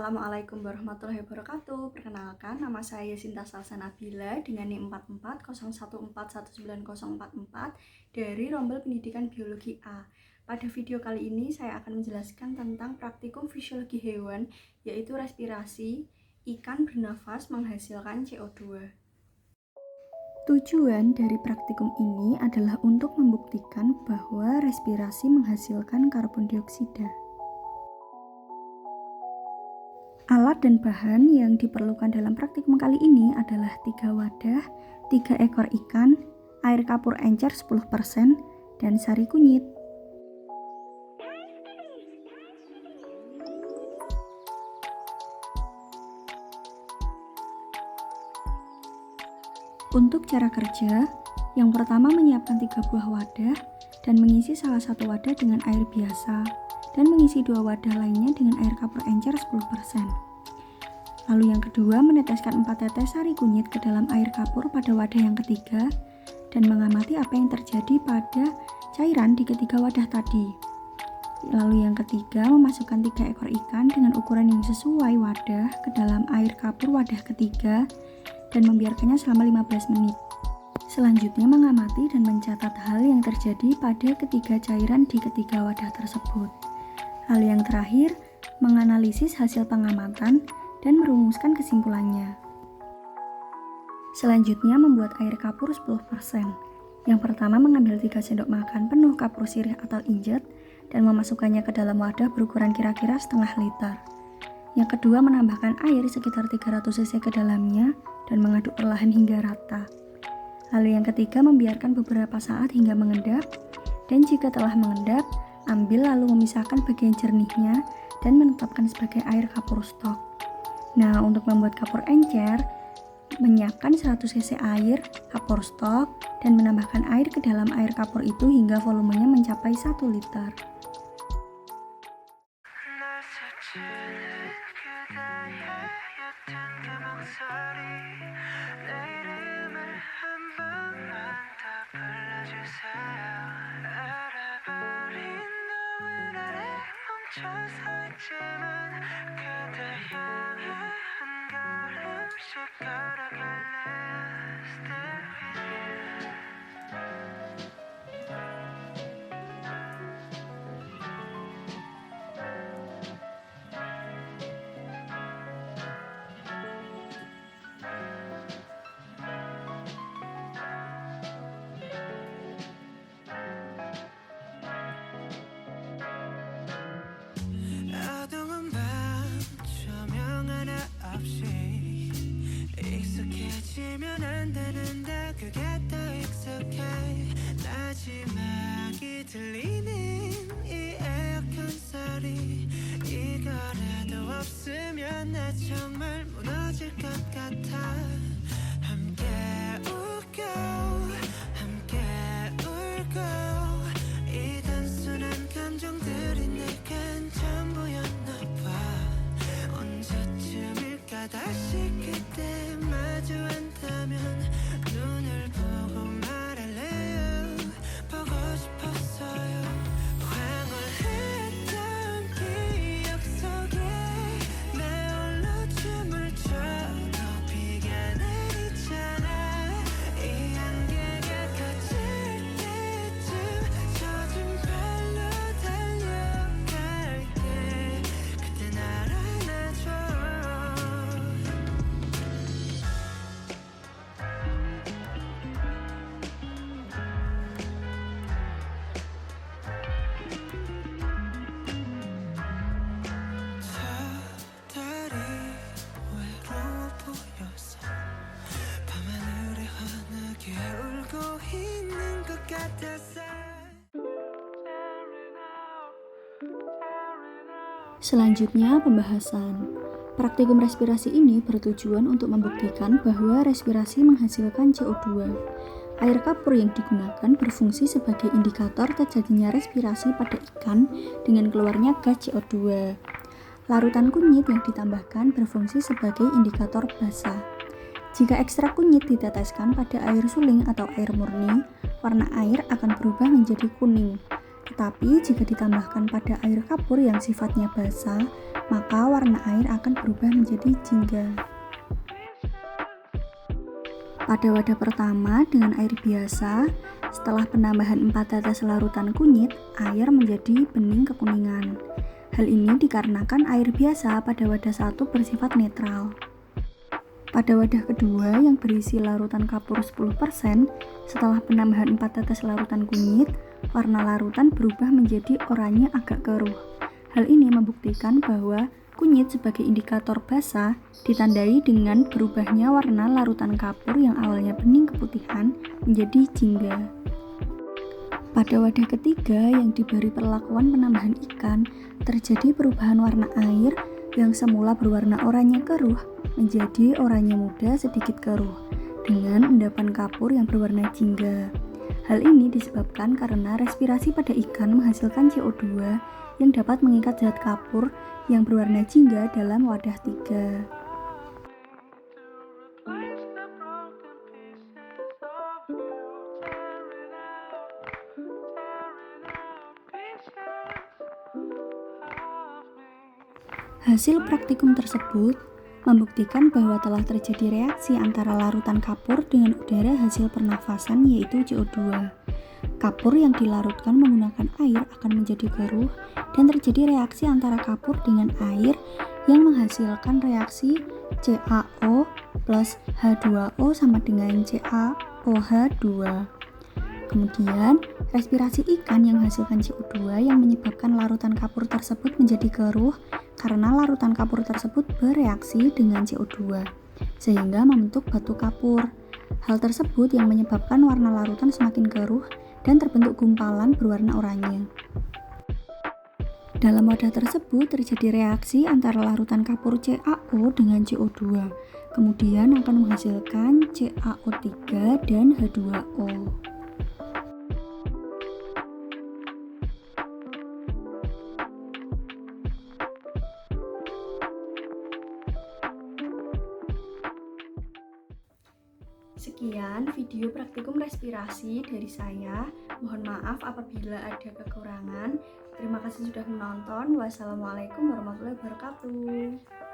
Assalamualaikum warahmatullahi wabarakatuh. Perkenalkan, nama saya Sinta Salsa Nabila dengan NIM 4401419044 dari Rombel Pendidikan Biologi A. Pada video kali ini saya akan menjelaskan tentang praktikum fisiologi hewan, yaitu respirasi. Ikan bernafas menghasilkan CO2. Tujuan dari praktikum ini adalah untuk membuktikan bahwa respirasi menghasilkan karbon dioksida. Alat dan bahan yang diperlukan dalam praktikum kali ini adalah 3 wadah, 3 ekor ikan, air kapur encer 10%, dan sari kunyit. Untuk cara kerja, yang pertama menyiapkan 3 buah wadah dan mengisi salah satu wadah dengan air biasa, dan mengisi 2 wadah lainnya dengan air kapur encer 10%. Lalu yang kedua, meneteskan 4 tetes sari kunyit ke dalam air kapur pada wadah yang ketiga dan mengamati apa yang terjadi pada cairan di ketiga wadah tadi. Lalu yang ketiga, memasukkan 3 ekor ikan dengan ukuran yang sesuai wadah ke dalam air kapur wadah ketiga dan membiarkannya selama 15 menit. Selanjutnya mengamati dan mencatat hal yang terjadi pada ketiga cairan di ketiga wadah tersebut. Hal yang terakhir, menganalisis hasil pengamatan dan merumuskan kesimpulannya. Selanjutnya membuat air kapur 10%. Yang pertama mengambil 3 sendok makan penuh kapur sirih atau injet dan memasukkannya ke dalam wadah berukuran kira-kira setengah liter. Yang kedua menambahkan air sekitar 300 cc ke dalamnya dan mengaduk perlahan hingga rata. Lalu yang ketiga membiarkan beberapa saat hingga mengendap, dan jika telah mengendap, ambil lalu memisahkan bagian jernihnya dan menetapkan sebagai air kapur stok. Nah, untuk membuat kapur encer, menyiapkan 100 cc air kapur stok dan menambahkan air ke dalam air kapur itu hingga volumenya mencapai 1 liter. 익숙해지면 안 되는데 그게 더 익숙해 마지막이 들리는 이 에어컨 소리 이거라도 없으면 나 정말 무너질 것 같아 함께 웃고 함께 울고 이 단순한 감정들이 내겐 전부였나 봐 언제쯤일까 다시 그때 마주 한다면 눈을 보고 말할래요 보고 싶었어요 황홀했던 기억 속에 내 홀로 춤을 춰 높이가 내리잖아 이 안개가 커질 때쯤 젖은 발로 달려갈게 그때 날 안아줘 저 달이 외로워 보여서 밤하늘에 환하게 울고 있는 것 같아서 Selanjutnya pembahasan. Praktikum respirasi ini bertujuan untuk membuktikan bahwa respirasi menghasilkan CO2. Air kapur yang digunakan berfungsi sebagai indikator terjadinya respirasi pada ikan dengan keluarnya gas CO2. Larutan kunyit yang ditambahkan berfungsi sebagai indikator basa. Jika ekstrak kunyit diteteskan pada air suling atau air murni, warna air akan berubah menjadi kuning. Tetapi jika ditambahkan pada air kapur yang sifatnya basah, maka warna air akan berubah menjadi jingga. Pada wadah pertama dengan air biasa, setelah penambahan 4 tetes larutan kunyit, air menjadi bening kekuningan. Hal ini dikarenakan air biasa pada wadah 1 bersifat netral. Pada wadah kedua yang berisi larutan kapur 10%, setelah penambahan 4 tetes larutan kunyit, warna larutan berubah menjadi oranye agak keruh. Hal ini membuktikan bahwa kunyit sebagai indikator basah ditandai dengan berubahnya warna larutan kapur yang awalnya bening keputihan menjadi jingga. Pada wadah ketiga yang diberi perlakuan penambahan ikan, terjadi perubahan warna air yang semula berwarna oranye keruh menjadi oranye muda sedikit keruh dengan endapan kapur yang berwarna jingga. Hal ini disebabkan karena respirasi pada ikan menghasilkan CO2 yang dapat mengikat zat kapur yang berwarna jingga dalam wadah 3. Hasil praktikum tersebut membuktikan bahwa telah terjadi reaksi antara larutan kapur dengan udara hasil pernafasan yaitu CO2. Kapur yang dilarutkan menggunakan air akan menjadi keruh dan terjadi reaksi antara kapur dengan air yang menghasilkan reaksi CaO plus H2O sama dengan CaOH2. Kemudian, respirasi ikan yang menghasilkan CO2 yang menyebabkan larutan kapur tersebut menjadi keruh karena larutan kapur tersebut bereaksi dengan CO2 sehingga membentuk batu kapur. Hal tersebut yang menyebabkan warna larutan semakin keruh dan terbentuk gumpalan berwarna oranye. Dalam wadah tersebut terjadi reaksi antara larutan kapur CaO dengan CO2, kemudian akan menghasilkan CaO3 dan H2O. Sekian video praktikum respirasi dari saya. Mohon maaf apabila ada kekurangan. Terima kasih sudah menonton. Wassalamualaikum warahmatullahi wabarakatuh.